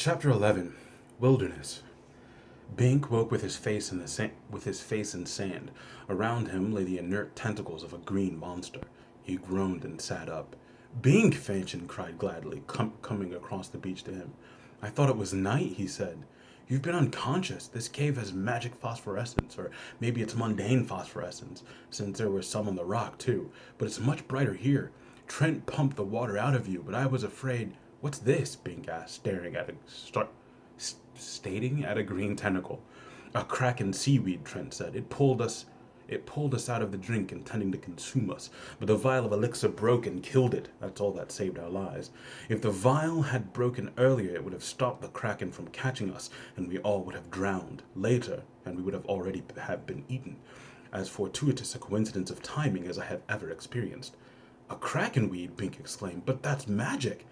Chapter 11. Wilderness. Bink woke with his face in sand. Around him lay the inert tentacles of a green monster. He groaned and sat up. Bink! Fanchon cried gladly, coming across the beach to him. I thought it was night, he said. You've been unconscious. This cave has magic phosphorescence, or maybe it's mundane phosphorescence, since there was some on the rock, too. But it's much brighter here. Trent pumped the water out of you, but I was afraid. What's this? Bink asked, stating at a green tentacle. A kraken seaweed, Trent said. It pulled us out of the drink intending to consume us, but the vial of elixir broke and killed it. That's all that saved our lives. If the vial had broken earlier, it would have stopped the kraken from catching us, and we all would have drowned later, and we would have already have been eaten. As fortuitous a coincidence of timing as I have ever experienced. A kraken weed, Bink exclaimed, but that's magic.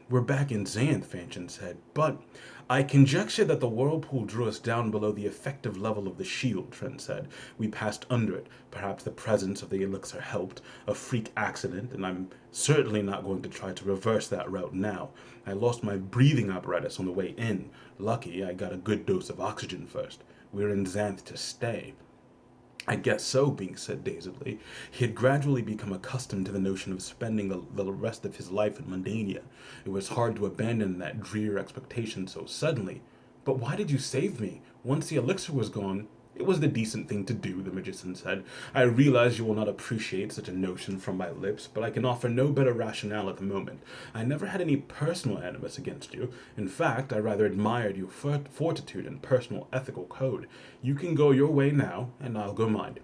We're back in Xanth, Fanchon said, but I conjecture that the whirlpool drew us down below the effective level of the shield, Trent said. We passed under it. Perhaps the presence of the elixir helped. A freak accident, and I'm certainly not going to try to reverse that route now. I lost my breathing apparatus on the way in. Lucky I got a good dose of oxygen first. We're in Xanth to stay. I guess so, Bink said dazedly. He had gradually become accustomed to the notion of spending the rest of his life in Mundania. It was hard to abandon that drear expectation so suddenly. But why did you save me? Once the elixir was gone, it was the decent thing to do, the magician said. I realize you will not appreciate such a notion from my lips, but I can offer no better rationale at the moment. I never had any personal animus against you. In fact, I rather admired your fortitude and personal ethical code. You can go your way now, and I'll go mine.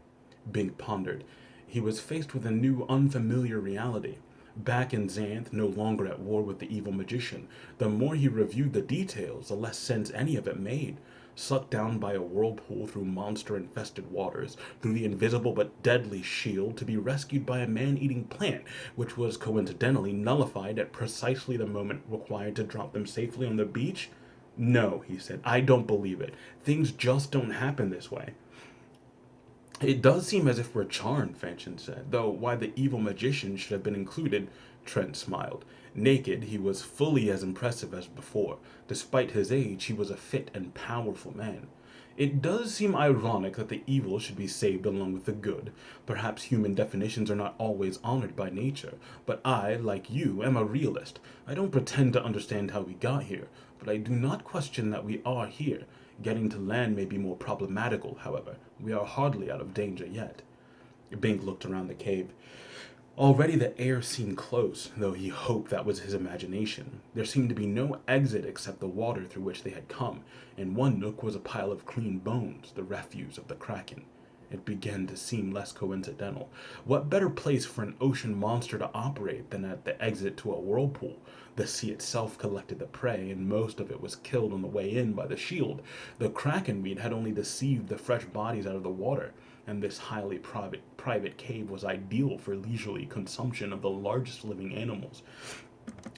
Bink pondered. He was faced with a new, unfamiliar reality. Back in Xanth, no longer at war with the evil magician, the more he reviewed the details, the less sense any of it made. Sucked down by a whirlpool through monster-infested waters, through the invisible but deadly shield, to be rescued by a man-eating plant, which was coincidentally nullified at precisely the moment required to drop them safely on the beach? No, he said, I don't believe it. Things just don't happen this way. It does seem as if we're charmed, Fanchon said, though why the evil magician should have been included, Trent smiled. Naked, he was fully as impressive as before. Despite his age, he was a fit and powerful man. It does seem ironic that the evil should be saved along with the good. Perhaps human definitions are not always honored by nature, but I, like you, am a realist. I don't pretend to understand how we got here, but I do not question that we are here. Getting to land may be more problematical, however. We are hardly out of danger yet. Bink looked around the cave. Already the air seemed close, though he hoped that was his imagination. There seemed to be no exit except the water through which they had come. In one nook was a pile of clean bones, the refuse of the kraken. It began to seem less coincidental. What better place for an ocean monster to operate than at the exit to a whirlpool? The sea itself collected the prey, and most of it was killed on the way in by the shield. The kraken weed had only deceived the fresh bodies out of the water, and this highly private cave was ideal for leisurely consumption of the largest living animals.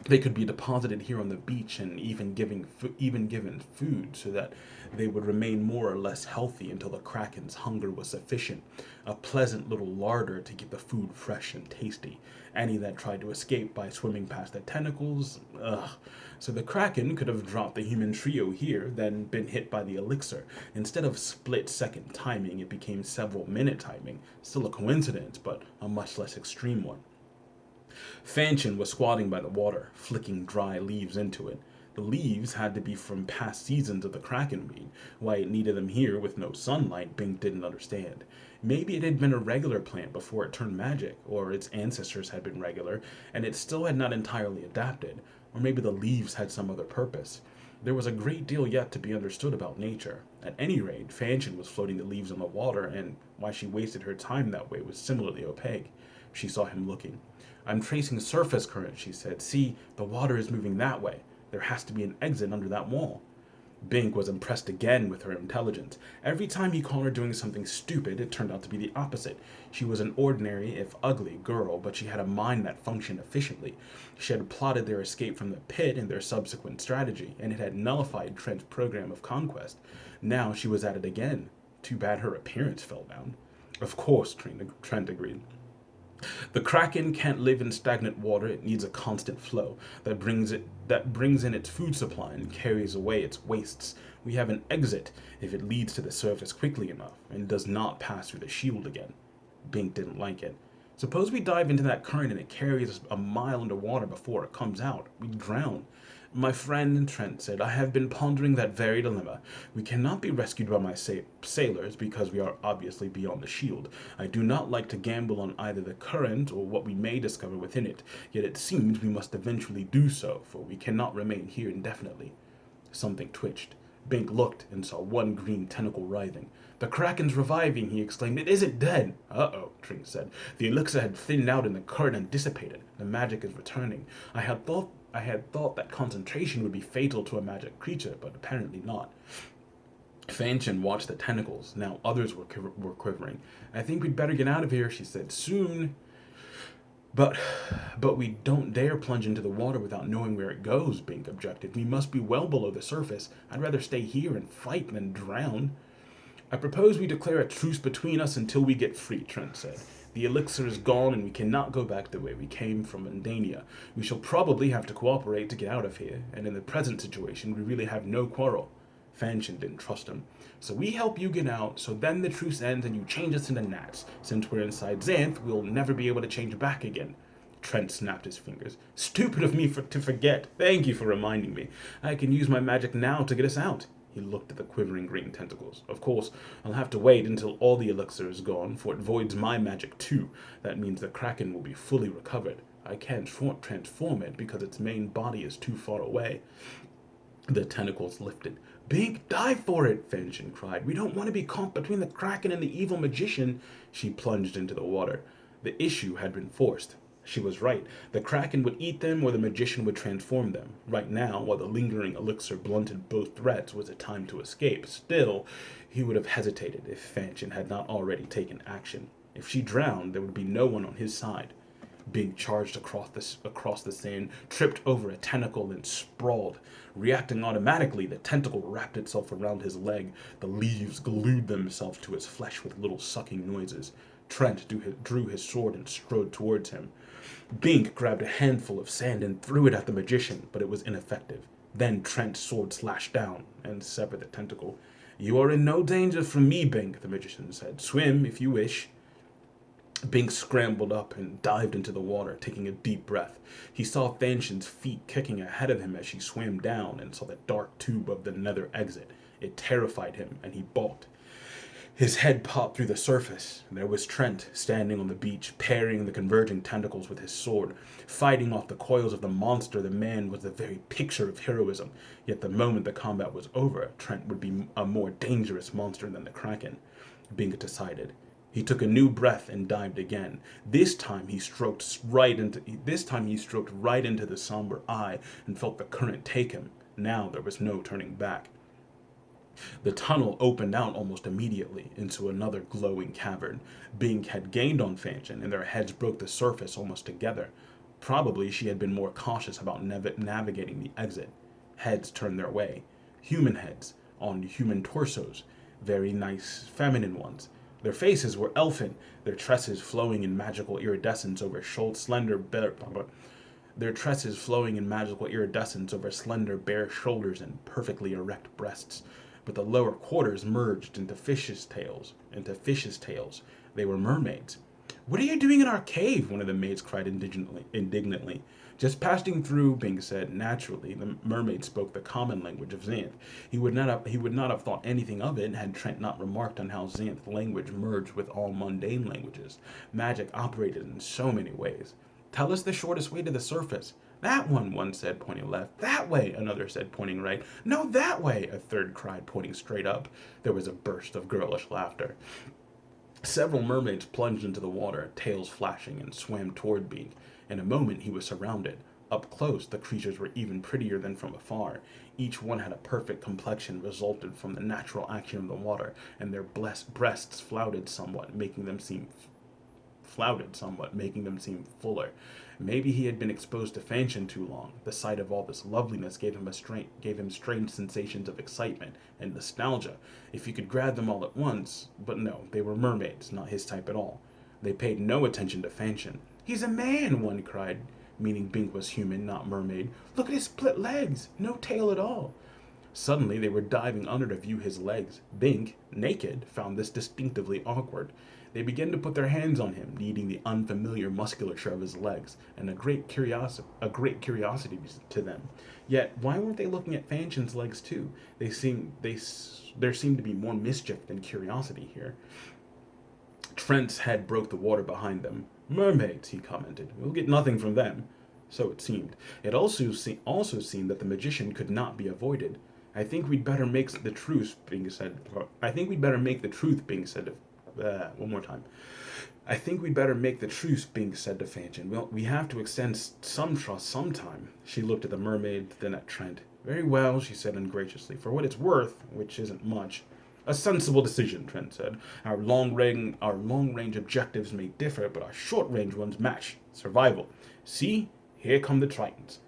They could be deposited here on the beach and even given food so that they would remain more or less healthy until the kraken's hunger was sufficient. A pleasant little larder to keep the food fresh and tasty. Any that tried to escape by swimming past the tentacles, ugh. So the kraken could have dropped the human trio here, then been hit by the elixir. Instead of split-second timing, it became several-minute timing. Still a coincidence, but a much less extreme one. Fanchon was squatting by the water, flicking dry leaves into it. The leaves had to be from past seasons of the kraken weed. Why it needed them here with no sunlight, Bink didn't understand. Maybe it had been a regular plant before it turned magic, or its ancestors had been regular, and it still had not entirely adapted. Or maybe the leaves had some other purpose. There was a great deal yet to be understood about nature. At any rate, Fanchon was floating the leaves on the water, and why she wasted her time that way was similarly opaque. She saw him looking. I'm tracing surface current, she said. See, the water is moving that way. There has to be an exit under that wall. Bink was impressed again with her intelligence. Every time he caught her doing something stupid, it turned out to be the opposite. She was an ordinary, if ugly, girl, but she had a mind that functioned efficiently. She had plotted their escape from the pit and their subsequent strategy, and it had nullified Trent's program of conquest. Now she was at it again. Too bad her appearance fell down. Of course, Trent agreed. The kraken can't live in stagnant water. It needs a constant flow that brings in its food supply and carries away its wastes. We have an exit if it leads to the surface quickly enough and does not pass through the shield again. Bink didn't like it. Suppose we dive into that current and it carries us a mile underwater before it comes out. We'd drown. My friend Trent said, I have been pondering that very dilemma. We cannot be rescued by my sailors because we are obviously beyond the shield. I do not like to gamble on either the current or what we may discover within it, yet it seems we must eventually do so, for we cannot remain here indefinitely. Something twitched. Bink looked and saw one green tentacle writhing. The kraken's reviving, he exclaimed. It isn't dead. Uh-oh, Trink said. The elixir had thinned out in the current and dissipated. The magic is returning. I had thought that concentration would be fatal to a magic creature, but apparently not. Fanchen watched the tentacles. Now others were quivering. I think we'd better get out of here, she said. Soon. But we don't dare plunge into the water without knowing where it goes, Bink objected. We must be well below the surface. I'd rather stay here and fight than drown. I propose we declare a truce between us until we get free, Trent said. The elixir is gone and we cannot go back the way we came from Mundania. We shall probably have to cooperate to get out of here, and in the present situation we really have no quarrel. Fanchen didn't trust him. So we help you get out, so then the truce ends and you change us into gnats. Since we're inside Xanth, we'll never be able to change back again. Trent snapped his fingers. Stupid of me to forget. Thank you for reminding me. I can use my magic now to get us out. He looked at the quivering green tentacles. Of course, I'll have to wait until all the elixir is gone, for it voids my magic too. That means the kraken will be fully recovered. I can't transform it because its main body is too far away. The tentacles lifted. Bink, dive for it, Fanchen cried. We don't want to be caught between the kraken and the evil magician. She plunged into the water. The issue had been forced. She was right. The kraken would eat them or the magician would transform them. Right now, while the lingering elixir blunted both threats, was a time to escape. Still, he would have hesitated if Fanchen had not already taken action. If she drowned, there would be no one on his side. Bink charged across the sand, tripped over a tentacle, and sprawled. Reacting automatically, the tentacle wrapped itself around his leg. The leaves glued themselves to his flesh with little sucking noises. Trent drew his sword and strode towards him. Bink grabbed a handful of sand and threw it at the magician, but it was ineffective. Then Trent's sword slashed down and severed the tentacle. You are in no danger from me, Bink, the magician said. Swim if you wish. Bink scrambled up and dived into the water, taking a deep breath. He saw Fanchen's feet kicking ahead of him as she swam down and saw the dark tube of the nether exit. It terrified him, and he balked. His head popped through the surface. There was Trent, standing on the beach, parrying the converging tentacles with his sword. Fighting off the coils of the monster, the man was the very picture of heroism. Yet the moment the combat was over, Trent would be a more dangerous monster than the kraken. Bink decided. He took a new breath and dived again. This time he stroked right into the somber eye and felt the current take him. Now there was no turning back. The tunnel opened out almost immediately into another glowing cavern. Bink had gained on Fanchen, and their heads broke the surface almost together. Probably she had been more cautious about navigating the exit. Heads turned their way. Human heads, on human torsos. Very nice, feminine ones. Their faces were elfin, their tresses flowing in magical iridescence over slender, bare shoulders and perfectly erect breasts. But the lower quarters merged into fishes' tails. They were mermaids. What are you doing in our cave? One of the maids cried indignantly. Just passing through, Bink said. Naturally, the mermaid spoke the common language of Xanth. He would not have thought anything of it had Trent not remarked on how Xanth language merged with all mundane languages. Magic operated in so many ways. Tell us the shortest way to the surface. That one said, pointing left. That way, another said, pointing right. No, that way, a third cried, pointing straight up. There was a burst of girlish laughter. Several mermaids plunged into the water, tails flashing, and swam toward Bink. In a moment, he was surrounded. Up close, the creatures were even prettier than from afar. Each one had a perfect complexion resulted from the natural action of the water, and their breasts flouted somewhat, making them seem fuller. Maybe he had been exposed to Fanchen too long. The sight of all this loveliness gave him strange sensations of excitement and nostalgia. If he could grab them all at once, but no, they were mermaids, not his type at all. They paid no attention to Fanchon. "He's a man," one cried, meaning Bink was human, not mermaid. "Look at his split legs, no tail at all." Suddenly, they were diving under to view his legs. Bink, naked, found this distinctively awkward. They began to put their hands on him, needing the unfamiliar musculature of his legs, and a great curiosity to them. Yet, why weren't they looking at Fanchon's legs too? There seemed to be more mischief than curiosity here. Trent's head broke the water behind them. "Mermaids," he commented. "We'll get nothing from them." So it seemed. It also seemed that the magician could not be avoided. "I think we'd better make the truth," being said. "I think we'd better make the truth," being said. One more time. "I think we'd better make the truce," being said to Fanchon. "Well, we have to extend some trust sometime." She looked at the mermaid, then at Trent. "Very well," she said ungraciously. "For what it's worth, which isn't much." "A sensible decision," Trent said. Our long-range objectives may differ, but our short-range ones match. Survival. See? Here come the Tritons."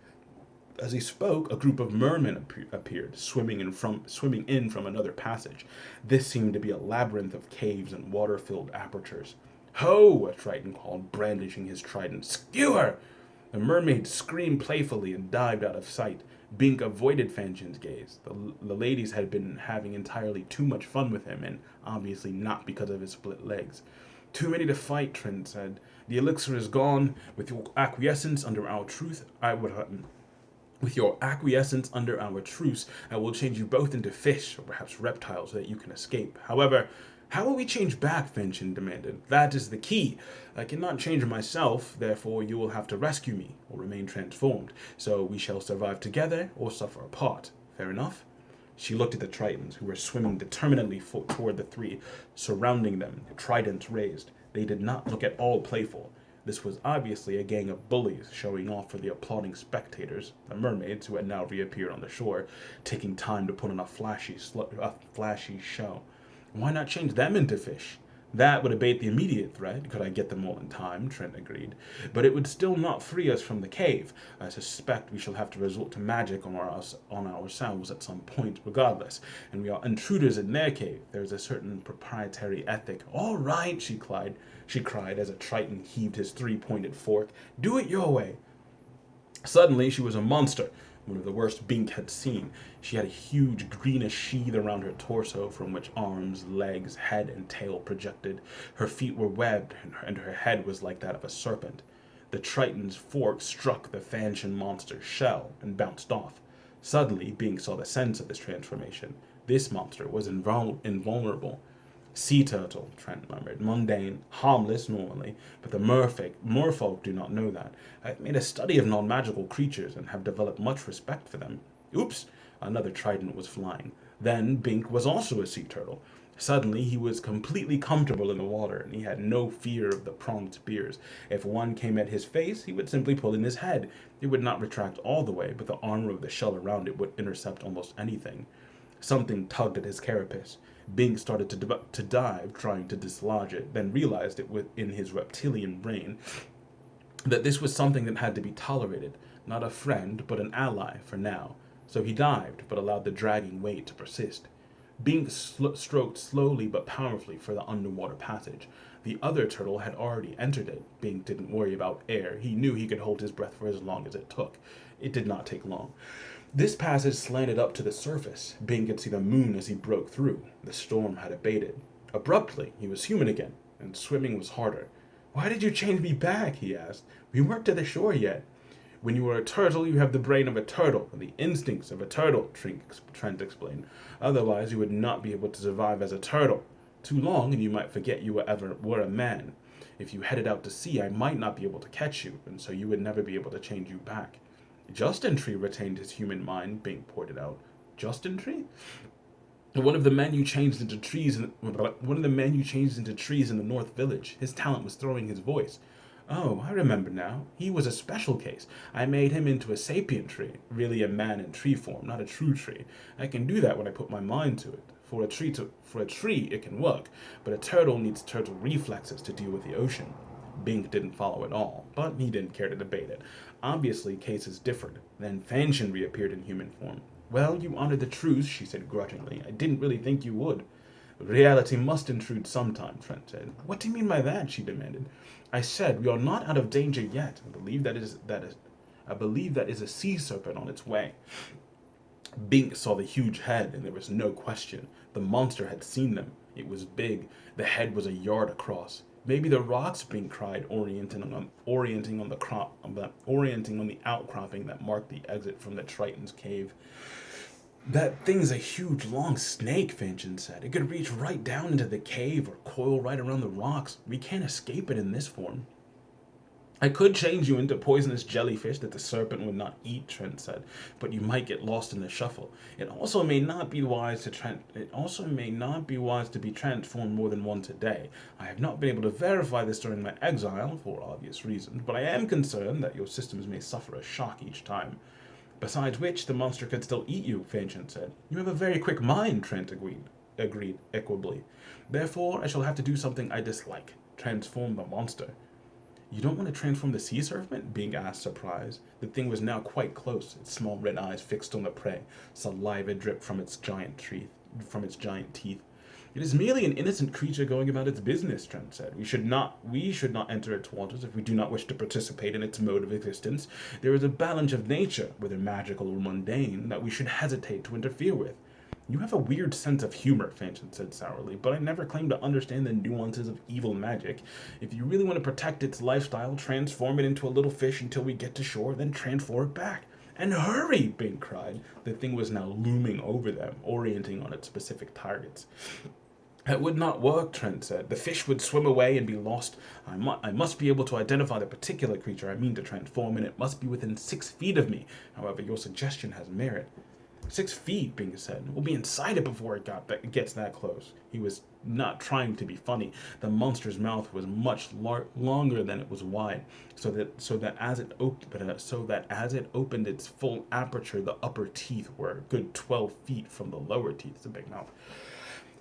As he spoke, a group of mermen appeared, swimming in from another passage. This seemed to be a labyrinth of caves and water-filled apertures. "Ho!" a Triton called, brandishing his trident. "Skewer!" The mermaid screamed playfully and dived out of sight. Bink avoided Fanchon's gaze. The ladies had been having entirely too much fun with him, and obviously not because of his split legs. "Too many to fight," Trent said. "The elixir is gone. With your acquiescence under our truce, I will change you both into fish, or perhaps reptiles, so that you can escape. However, how will we change back?" Fanchon demanded. "That is the key. I cannot change myself, therefore you will have to rescue me, or remain transformed. So we shall survive together, or suffer apart. Fair enough?" She looked at the Tritons, who were swimming determinedly toward the three, surrounding them, tridents raised. They did not look at all playful. This was obviously a gang of bullies showing off for the applauding spectators, the mermaids who had now reappeared on the shore, taking time to put on a flashy show. Why not change them into fish? That would abate the immediate threat, could I get them all in time, Trent agreed. But it would still not free us from the cave. I suspect we shall have to resort to magic on ourselves at some point, regardless. And we are intruders in their cave. There is a certain proprietary ethic. "All right," she cried as a Triton heaved his three-pointed fork. "Do it your way." Suddenly, she was a monster, one of the worst Bink had seen. She had a huge greenish sheath around her torso from which arms, legs, head, and tail projected. Her feet were webbed, and her head was like that of a serpent. The Triton's fork struck the Fanchon monster's shell and bounced off. Suddenly, Bink saw the sense of this transformation. This monster was invulnerable. "Sea turtle," Trent murmured. "Mundane, harmless normally, but the merfolk do not know that. I've made a study of non-magical creatures and have developed much respect for them." Oops! Another trident was flying. Then Bink was also a sea turtle. Suddenly he was completely comfortable in the water, and he had no fear of the pronged spears. If one came at his face, he would simply pull in his head. It would not retract all the way, but the armor of the shell around it would intercept almost anything. Something tugged at his carapace. Bing started to dive, trying to dislodge it, then realized it in his reptilian brain that this was something that had to be tolerated, not a friend, but an ally for now. So he dived, but allowed the dragging weight to persist. Bing stroked slowly but powerfully for the underwater passage. The other turtle had already entered it. Bing didn't worry about air. He knew he could hold his breath for as long as it took. It did not take long. This passage slanted up to the surface. Bing could see the moon as he broke through. The storm had abated. Abruptly, he was human again, and swimming was harder. "Why did you change me back?" he asked. "We weren't to the shore yet." "When you are a turtle, you have the brain of a turtle and the instincts of a turtle," Trent explained. "Otherwise, you would not be able to survive as a turtle. Too long, and you might forget you were a man. If you headed out to sea, I might not be able to catch you, and so you would never be able to change you back." "Justin Tree retained his human mind," Bing pointed out. "Justin Tree?" One of the men you changed into trees in the North Village. His talent was throwing his voice. "Oh, I remember now. He was a special case. I made him into a sapient tree, really a man in tree form, not a true tree. I can do that when I put my mind to it. For a tree, it can work, but a turtle needs turtle reflexes to deal with the ocean." Bink didn't follow at all, but he didn't care to debate it. Obviously, cases differed. Then Fanchon reappeared in human form. "Well, you honored the truce," she said grudgingly. "I didn't really think you would." Reality must intrude sometime, Trent said. What do you mean by that? She demanded. I said, we are not out of danger yet. I believe that is a sea serpent on its way. Bink saw the huge head, and there was no question. The monster had seen them. It was big. The head was a yard across. Maybe the rocks, Bink cried, orienting on the outcropping that marked the exit from the Triton's cave. That thing's a huge, long snake, Fanchon said. It could reach right down into the cave or coil right around the rocks. We can't escape it in this form. I could change you into poisonous jellyfish that the serpent would not eat, Trent said, but you might get lost in the shuffle. It also may not be wise to be transformed more than once a day. I have not been able to verify this during my exile, for obvious reasons, but I am concerned that your systems may suffer a shock each time. Besides which, the monster could still eat you, Fanchon said. You have a very quick mind, Trent agreed equably. Therefore, I shall have to do something I dislike. Transform the monster. You don't want to transform the sea serpent? Bing asked, surprised. The thing was now quite close, its small red eyes fixed on the prey. Saliva dripped from its giant teeth. It is merely an innocent creature going about its business, Trent said. We should not enter its waters if we do not wish to participate in its mode of existence. There is a balance of nature, whether magical or mundane, that we should hesitate to interfere with. You have a weird sense of humor, Fanchon said sourly, but I never claimed to understand the nuances of evil magic. If you really want to protect its lifestyle, transform it into a little fish until we get to shore, then transform it back. And hurry, Bing cried. The thing was now looming over them, orienting on its specific targets. That would not work, Trent said. The fish would swim away and be lost. I must be able to identify the particular creature I mean to transform, and it must be within 6 feet of me. However, your suggestion has merit. 6 feet, Bing said. We'll be inside it before it gets that close. He was not trying to be funny. The monster's mouth was much longer than it was wide, so that as it opened its full aperture, the upper teeth were a good 12 feet from the lower teeth. It's a big mouth.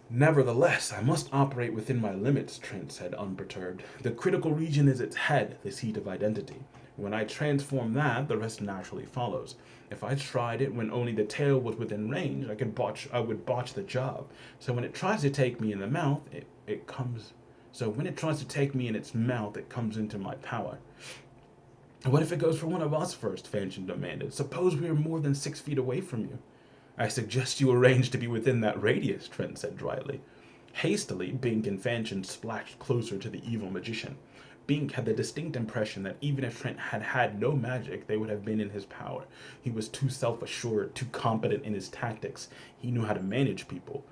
Nevertheless, I must operate within my limits, Trent said, unperturbed. The critical region is its head, the seat of identity. When I transform that, the rest naturally follows. If I tried it when only the tail was within range, I would botch the job. So when it tries to take me in the mouth, it comes into my power. What if it goes for one of us first? Fanchon demanded. Suppose we are more than 6 feet away from you. I suggest you arrange to be within that radius, Trent said dryly. Hastily, Bink and Fanchon splashed closer to the evil magician. Bink had the distinct impression that even if Trent had had no magic, they would have been in his power. He was too self-assured, too competent in his tactics. He knew how to manage people.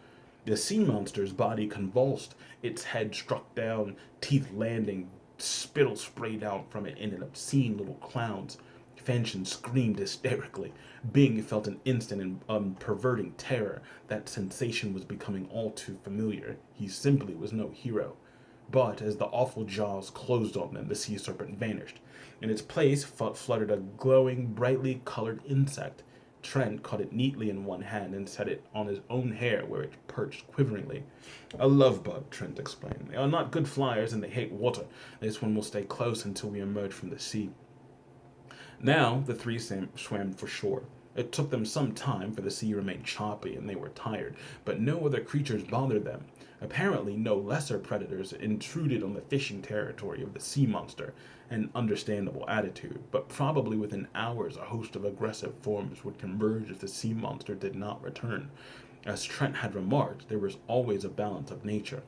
The sea monster's body convulsed. Its head struck down, teeth landing, spittle sprayed out from it in obscene little clouds. Fanchon screamed hysterically. Bing felt an instant and perverting terror. That sensation was becoming all too familiar. He simply was no hero. But as the awful jaws closed on them, the sea serpent vanished. In its place fluttered a glowing, brightly colored insect. Trent caught it neatly in one hand and set it on his own hair, where it perched quiveringly. A lovebug, Trent explained. They are not good flyers and they hate water. This one will stay close until we emerge from the sea. Now the three swam for shore. It took them some time, for the sea remained choppy and they were tired, but no other creatures bothered them. Apparently, no lesser predators intruded on the fishing territory of the sea monster, an understandable attitude, but probably within hours a host of aggressive forms would converge if the sea monster did not return. As Trent had remarked, there was always a balance of nature.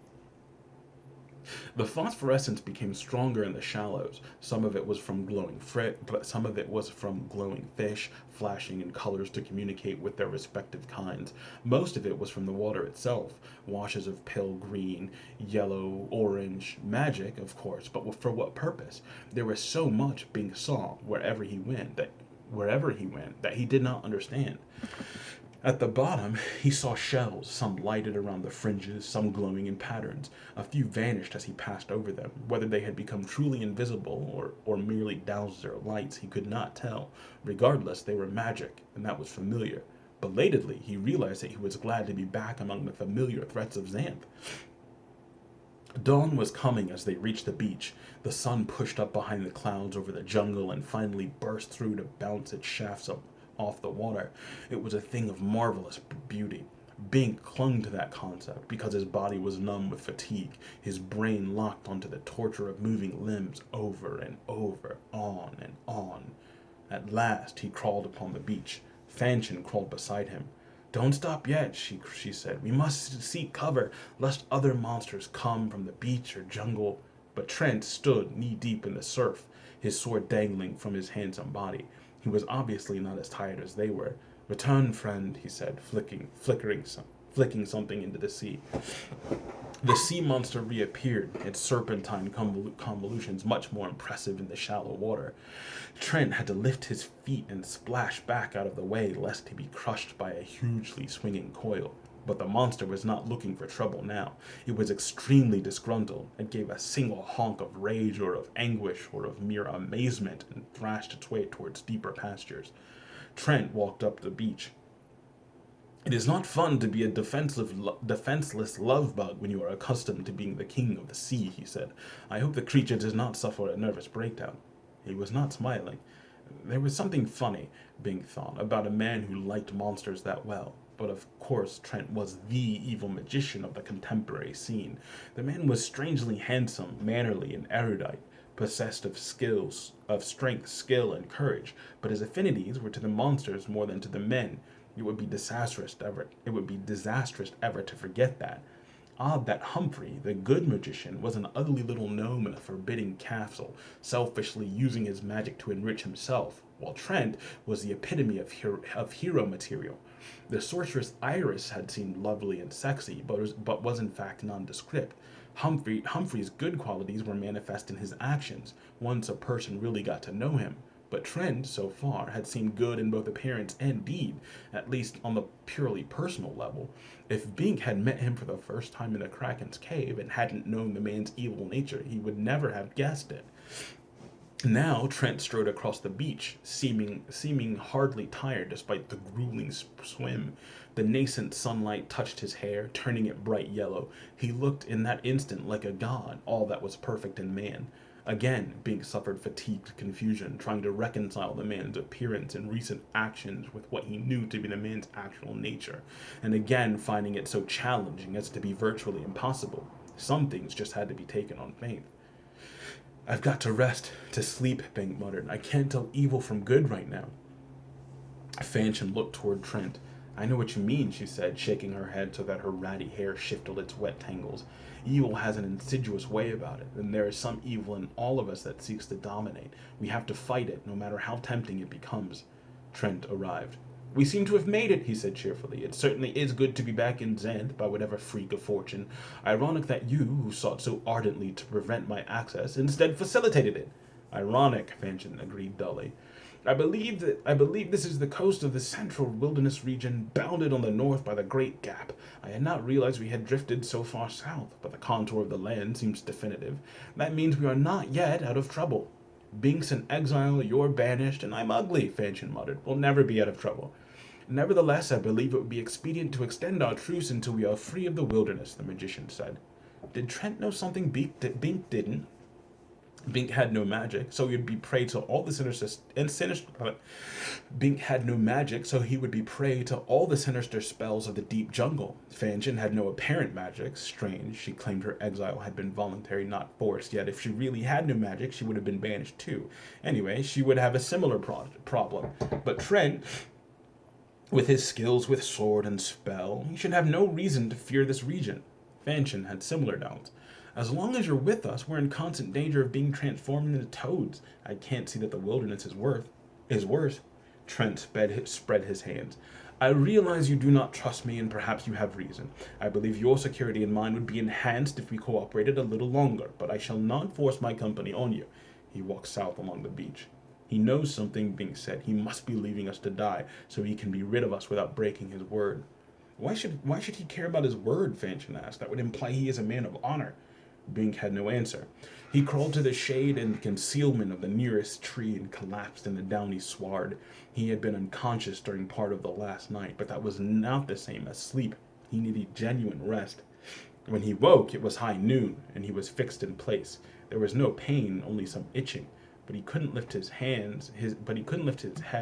The phosphorescence became stronger in the shallows. Some of it was from glowing fish, flashing in colors to communicate with their respective kinds. Most of it was from the water itself, washes of pale green, yellow, orange, magic, of course, but for what purpose? There was so much Bing saw wherever he went that he did not understand. At the bottom, he saw shells, some lighted around the fringes, some glowing in patterns. A few vanished as he passed over them. Whether they had become truly invisible or merely doused their lights, he could not tell. Regardless, they were magic, and that was familiar. Belatedly, he realized that he was glad to be back among the familiar threats of Xanth. Dawn was coming as they reached the beach. The sun pushed up behind the clouds over the jungle and finally burst through to bounce its shafts up off the water. It was a thing of marvelous beauty. Bink clung to that concept because his body was numb with fatigue. His brain locked onto the torture of moving limbs over and over, on and on. At last, he crawled upon the beach. Fanchon crawled beside him. Don't stop yet, she said. We must seek cover, lest other monsters come from the beach or jungle. But Trent stood knee-deep in the surf, his sword dangling from his handsome body. He was obviously not as tired as they were. Return, friend, he said, flicking something into the sea. The sea monster reappeared, its serpentine convolutions much more impressive in the shallow water. Trent had to lift his feet and splash back out of the way lest he be crushed by a hugely swinging coil. But the monster was not looking for trouble now. It was extremely disgruntled. It gave a single honk of rage or of anguish or of mere amazement and thrashed its way towards deeper pastures. Trent walked up the beach. It is not fun to be a defenseless love bug when you are accustomed to being the king of the sea, he said. I hope the creature does not suffer a nervous breakdown. He was not smiling. There was something funny, Bing thought, about a man who liked monsters that well. But of course, Trent was the evil magician of the contemporary scene. The man was strangely handsome, mannerly, and erudite, possessed of strength, skill, and courage, but his affinities were to the monsters more than to the men. It would be disastrous ever to forget that. Odd that Humphrey, the good magician, was an ugly little gnome in a forbidding castle, selfishly using his magic to enrich himself, while Trent was the epitome of hero material. The sorceress Iris had seemed lovely and sexy, but was in fact nondescript. Humphrey's good qualities were manifest in his actions, once a person really got to know him. But Trent, so far, had seemed good in both appearance and deed, at least on the purely personal level. If Bink had met him for the first time in the Kraken's cave and hadn't known the man's evil nature, he would never have guessed it. Now Trent strode across the beach, seeming hardly tired despite the grueling swim. The nascent sunlight touched his hair, turning it bright yellow. He looked in that instant like a god, all that was perfect in man. Again, Bink suffered fatigued confusion, trying to reconcile the man's appearance and recent actions with what he knew to be the man's actual nature, and again finding it so challenging as to be virtually impossible. Some things just had to be taken on faith. I've got to rest, to sleep, Bink muttered. I can't tell evil from good right now. Fanchon looked toward Trent. I know what you mean, she said, shaking her head so that her ratty hair shifted its wet tangles. Evil has an insidious way about it, and there is some evil in all of us that seeks to dominate. We have to fight it, no matter how tempting it becomes. Trent arrived. We seem to have made it, he said cheerfully. It certainly is good to be back in Xanth by whatever freak of fortune. Ironic that you, who sought so ardently to prevent my access, instead facilitated it. Ironic, Fanchon agreed dully. I believe this is the coast of the central wilderness region, bounded on the north by the Great Gap. I had not realized we had drifted so far south, but the contour of the land seems definitive. That means we are not yet out of trouble. Bink's in exile, you're banished, and I'm ugly, Fanchon muttered. We'll never be out of trouble. Nevertheless, I believe it would be expedient to extend our truce until we are free of the wilderness, the magician said. Did Trent know something Bink didn't? Bink had no magic, so he would be prey to all the Bink had no magic, so he would be prey to all the sinister spells of the deep jungle. Fanchon had no apparent magic. Strange, she claimed her exile had been voluntary, not forced, yet if she really had no magic, she would have been banished too. Anyway, she would have a similar problem. But Trent, with his skills with sword and spell, he should have no reason to fear this region. Fanchon had similar doubts. As long as you're with us, we're in constant danger of being transformed into toads. I can't see that the wilderness is worse. Trent spread his hands. I realize you do not trust me, and perhaps you have reason. I believe your security and mine would be enhanced if we cooperated a little longer, but I shall not force my company on you. He walked south along the beach. He knows something, Bing said. He must be leaving us to die, so he can be rid of us without breaking his word. Why should he care about his word? Fanchon asked. That would imply he is a man of honor. Bink had no answer. He crawled to the shade and concealment of the nearest tree and collapsed in the downy sward. He had been unconscious during part of the last night, but that was not the same as sleep. He needed genuine rest. When he woke, it was high noon, and he was fixed in place. There was no pain, only some itching. But he couldn't lift his head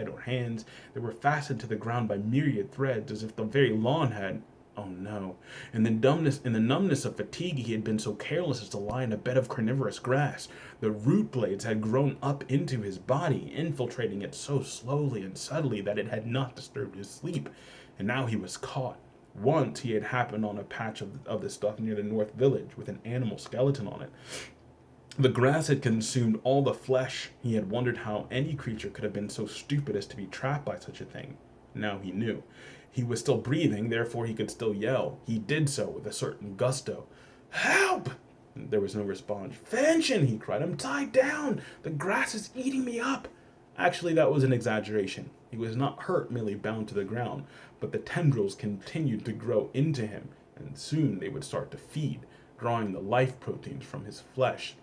or hands. They were fastened to the ground by myriad threads, as if the very lawn had Oh no. In the numbness of fatigue, he had been so careless as to lie in a bed of carnivorous grass. The root blades had grown up into his body, infiltrating it so slowly and subtly that it had not disturbed his sleep. And now he was caught. Once he had happened on a patch of this stuff near the North Village with an animal skeleton on it. The grass had consumed all the flesh. He had wondered how any creature could have been so stupid as to be trapped by such a thing. Now he knew. He was still breathing, therefore he could still yell. He did so with a certain gusto. Help! There was no response. Fanchon, he cried. I'm tied down. The grass is eating me up. Actually, that was an exaggeration. He was not hurt, merely bound to the ground, but the tendrils continued to grow into him, and soon they would start to feed, drawing the life proteins from his flesh.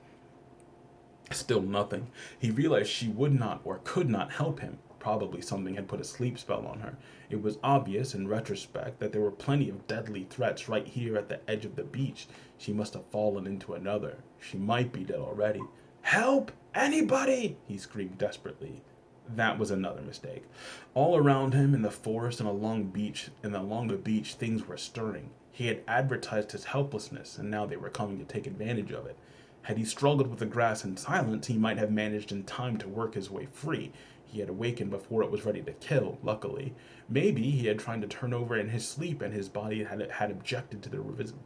Still nothing. He realized she would not or could not help him. Probably something had put a sleep spell on her. It was obvious, in retrospect, that there were plenty of deadly threats right here at the edge of the beach. She must have fallen into another. She might be dead already. Help! Anybody! He screamed desperately. That was another mistake. All around him, in the forest and along the beach, things were stirring. He had advertised his helplessness, and now they were coming to take advantage of it. Had he struggled with the grass in silence, he might have managed in time to work his way free. He had awakened before it was ready to kill, luckily. Maybe he had tried to turn over in his sleep and his body had objected to the revision.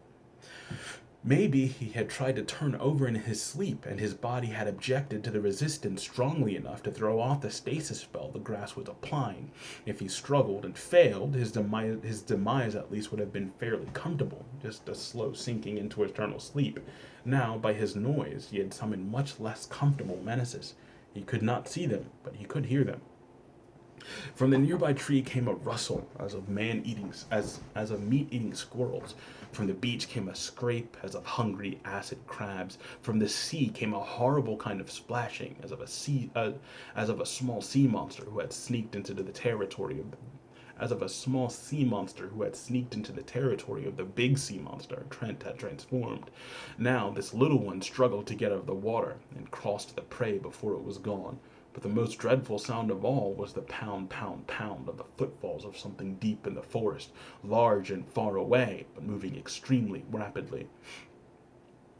Maybe he had tried to turn over in his sleep and his body had objected to the resistance strongly enough to throw off the stasis spell the grass was applying. If he struggled and failed, his demise at least would have been fairly comfortable, just a slow sinking into eternal sleep. Now, by his noise, he had summoned much less comfortable menaces. He could not see them, but he could hear them. From the nearby tree came a rustle as of meat-eating squirrels. From the beach came a scrape as of hungry acid crabs. From the sea came a horrible kind of splashing as of a small sea monster who had sneaked into the territory of the as of a small sea monster who had sneaked into the territory of the big sea monster Trent had transformed. Now this little one struggled to get out of the water and crossed the prey before it was gone. But the most dreadful sound of all was the pound, pound, pound of the footfalls of something deep in the forest, large and far away, but moving extremely rapidly.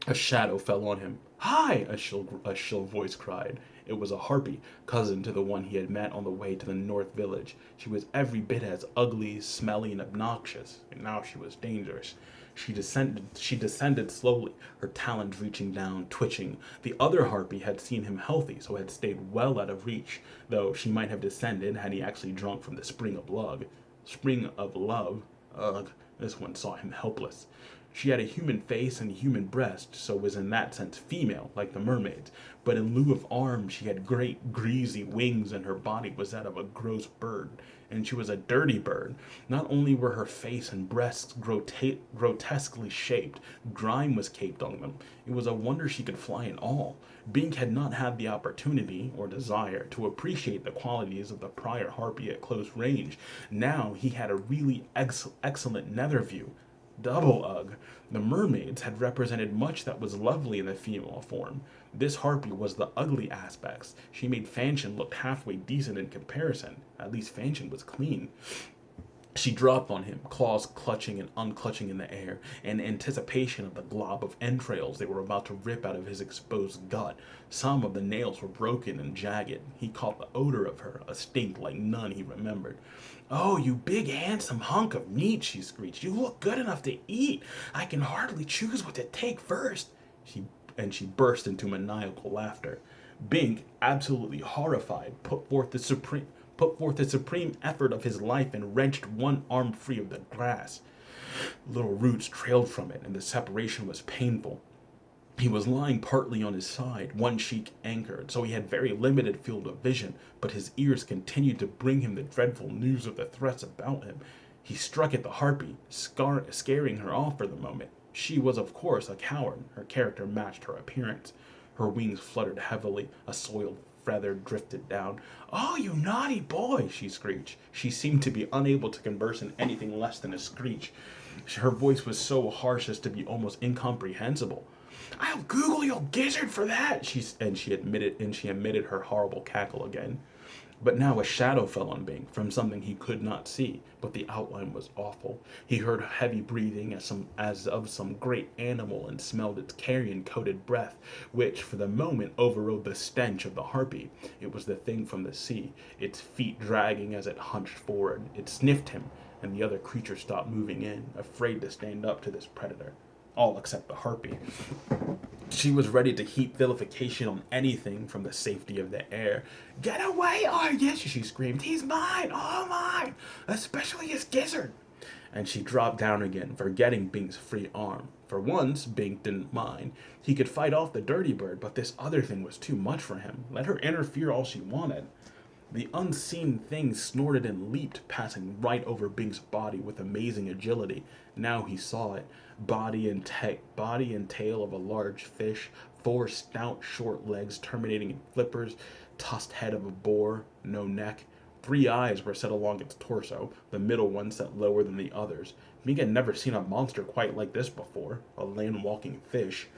A shadow fell on him. Hi! A shrill voice cried. It was a harpy, cousin to the one he had met on the way to the North Village. She was every bit as ugly, smelly, and obnoxious, and now she was dangerous. She descended slowly, her talons reaching down, twitching. The other harpy had seen him healthy, so had stayed well out of reach, though she might have descended had he actually drunk from the spring of love. Spring of love? Ugh, this one saw him helpless. She had a human face and a human breast, so was in that sense female, like the mermaids. But in lieu of arms, she had great greasy wings, and her body was that of a gross bird. And she was a dirty bird. Not only were her face and breasts grotesquely shaped, grime was caked on them. It was a wonder she could fly at all. Bink had not had the opportunity, or desire, to appreciate the qualities of the prior harpy at close range. Now he had a really excellent nether view. Double ugh. The mermaids had represented much that was lovely in the female form. This harpy was the ugly aspects. She made Fanchon look halfway decent in comparison. At least Fanchon was clean. She dropped on him, claws clutching and unclutching in the air, in anticipation of the glob of entrails they were about to rip out of his exposed gut. Some of the nails were broken and jagged. He caught the odor of her, a stink like none he remembered. Oh, you big handsome hunk of meat, she screeched. You look good enough to eat. I can hardly choose what to take first. She burst into maniacal laughter. Bink, absolutely horrified, put forth the supreme effort of his life and wrenched one arm free of the grass. Little roots trailed from it, and the separation was painful. He was lying partly on his side, one cheek anchored, so he had very limited field of vision, but his ears continued to bring him the dreadful news of the threats about him. He struck at the harpy, scaring her off for the moment. She was, of course, a coward. Her character matched her appearance. Her wings fluttered heavily, a soiled feather drifted down. Oh, you naughty boy, she screeched. She seemed to be unable to converse in anything less than a screech. Her voice was so harsh as to be almost incomprehensible. I'll Google your gizzard for that, she emitted her horrible cackle again. But now a shadow fell on Bing from something he could not see, but the outline was awful. He heard heavy breathing as of some great animal and smelled its carrion-coated breath, which for the moment overrode the stench of the harpy. It was the thing from the sea, its feet dragging as it hunched forward. It sniffed him, and the other creature stopped moving in, afraid to stand up to this predator. All except the harpy. She was ready to heap vilification on anything from the safety of the air. "Get away, Argus!" she screamed. "He's mine, all mine, especially his gizzard." And she dropped down again, forgetting Bing's free arm. For once, Bing didn't mind. He could fight off the dirty bird, but this other thing was too much for him. Let her interfere all she wanted. The unseen thing snorted and leaped, passing right over Bing's body with amazing agility. Now he saw it. Body and tail of a large fish, four stout, short legs terminating in flippers, tusked head of a boar, no neck. Three eyes were set along its torso, the middle one set lower than the others. Bing had never seen a monster quite like this before, a land-walking fish.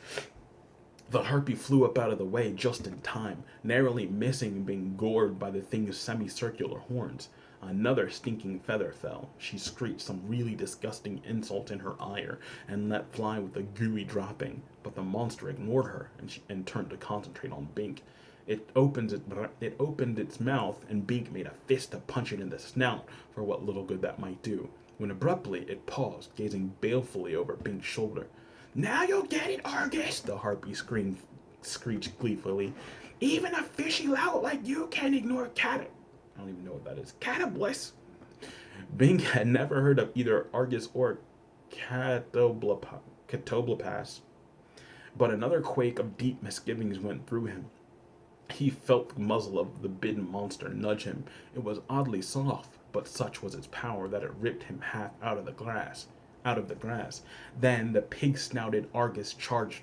The harpy flew up out of the way just in time, narrowly missing and being gored by the thing's semicircular horns. Another stinking feather fell. She screeched some really disgusting insult in her ire and let fly with a gooey dropping, but the monster ignored her and turned to concentrate on Bink. It opened its mouth, and Bink made a fist to punch it in the snout for what little good that might do, when abruptly it paused, gazing balefully over Bink's shoulder. "Now you'll get it, Argus!" the harpy screeched gleefully. "Even a fishy lout like you can't ignore I don't even know what that is. Catabliss!" Bing had never heard of either Argus or Catoblepas, but another quake of deep misgivings went through him. He felt the muzzle of the bidden monster nudge him. It was oddly soft, but such was its power that it ripped him half out of the grass. Then the pig-snouted Argus charged,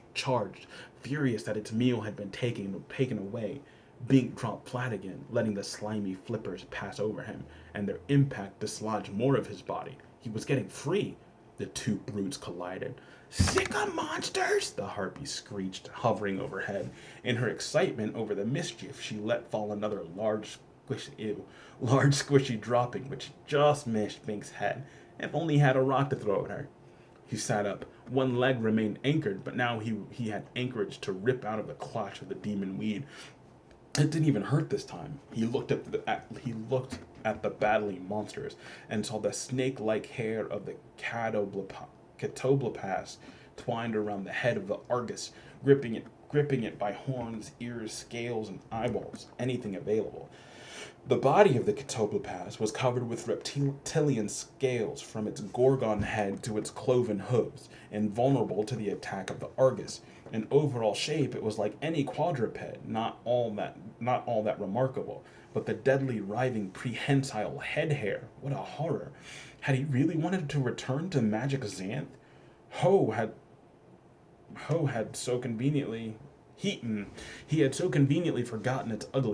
furious that its meal had been taken away. Bink dropped flat again, letting the slimy flippers pass over him, and their impact dislodged more of his body. He was getting free. The two brutes collided. "Sick of monsters!" the harpy screeched, hovering overhead. In her excitement over the mischief, she let fall another large squishy dropping, which just missed Bink's head. If only he had a rock to throw at her. He sat up. One leg remained anchored, but now he had anchorage to rip out of the clutch of the demon weed. It didn't even hurt this time. He looked at the battling monsters and saw the snake-like hair of the Catoblepas twined around the head of the Argus, gripping it by horns, ears, scales, and eyeballs, anything available. The body of the Catoblepas was covered with reptilian scales from its gorgon head to its cloven hooves, invulnerable to the attack of the Argus. In overall shape, it was like any quadruped, not all that remarkable, but the deadly, writhing, prehensile head hair, what a horror! Had he really wanted to return to magic Xanth? Ho had so conveniently he had so conveniently forgotten its ugly